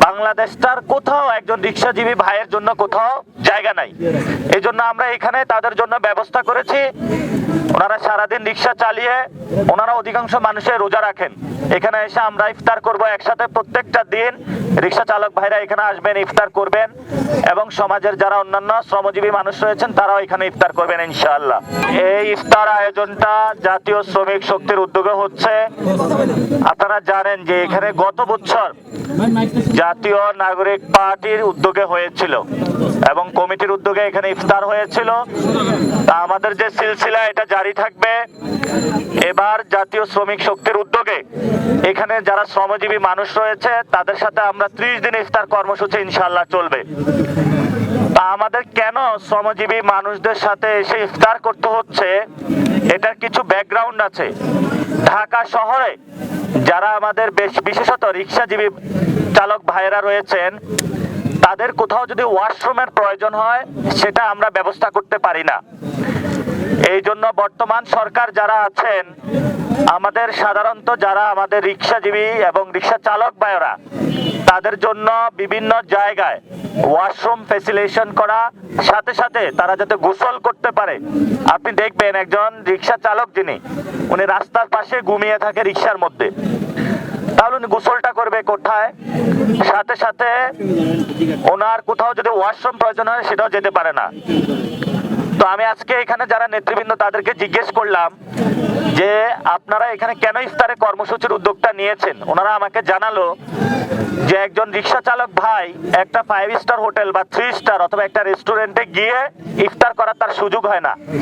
বাংলাদেশটার কোথাও একজন রিক্সাজীবী ভাইয়ের জন্য কোথাও জায়গা নাই। এই জন্য আমরা এখানে তাদের জন্য ব্যবস্থা করেছি। ওনারা সারাদিন রিক্সা চালিয়ে ওনারা অধিকাংশ মানুষের রোজা রাখেন। এখানে এসে আমরা ইফতার করব একসাথে। প্রত্যেকটা দিন রিক্সা চালক ভাইরা এখানে আসবেন, ইফতার করবেন এবং সমাজের যারা অন্যান্য শ্রমজীবী মানুষ রয়েছেন তারাও এখানে ইফতার করবেন ইনশাআল্লাহ। এই ইফতার আয়োজনটা জাতীয় শ্রমিক শক্তির উদ্যোগে হচ্ছে। আপনারা জানেন যে এখানে গত বছর জাতীয় নাগরিক পার্টির উদ্যোগে হয়েছিল এবং কমিটির উদ্যোগে এখানে ইফতার হয়েছিল। তা আমাদের যে সিলসিলা এটা জারি থাকবে। এবার জাতীয় শ্রমিক শক্তির উদ্যোগে এখানে যারা শ্রমজীবী মানুষ রয়েছে তাদের সাথে আমরা 30 দিন ইফতার কর্মসূচি ইনশাআল্লাহ চলবে। তা আমাদের কেন শ্রমজীবী মানুষদের সাথে এসে ইফতার করতে হচ্ছে, এটার কিছু ব্যাকগ্রাউন্ড আছে। ঢাকা শহরে যারা আমাদের বিশেষত রিক্সাজীবী চালক ভাইয়েরা রয়েছেন তাদের কোথাও যদি ওয়াশরুমের প্রয়োজন হয় সেটা আমরা ব্যবস্থা করতে পারি না। এই জন্য বর্তমান সরকার যারা আছেন আমাদের সাধারণত যারা আমাদের রিক্সাজীবী এবং রিক্সা চালক ভাইয়েরা তাদের জন্য বিভিন্ন জায়গায় ওয়াশরুম ফ্যাসিলিটেশন করা, সাথে সাথে তারা যাতে গোসল করতে পারে। আপনি দেখবেন একজন রিক্সা চালক যিনি উনি রাস্তার পাশে ঘুমিয়ে থাকে রিক্সার মধ্যে, তাহলে উনি গোসলটা করবে কোথায়? সাথে সাথে ওনার কোথাও যদি ওয়াশরুম প্রয়োজন হয় সেটাও যেতে পারে না। তো আমি আজকে এখানে যারা নেতৃবৃন্দ তাদেরকে জিজ্ঞেস করলাম যে আপনারা এখানে কেন ইফতারে কর্মসূচির উদ্যোগটা নিয়েছেন। ওনারা আমাকে জানালো যে একজন রিক্সা চালক ভাই একটা 5 স্টার হোটেল বা 3 স্টার অথবা একটা রেস্টুরেন্টে গিয়ে ইফতার করার তার সুযোগ হয় না।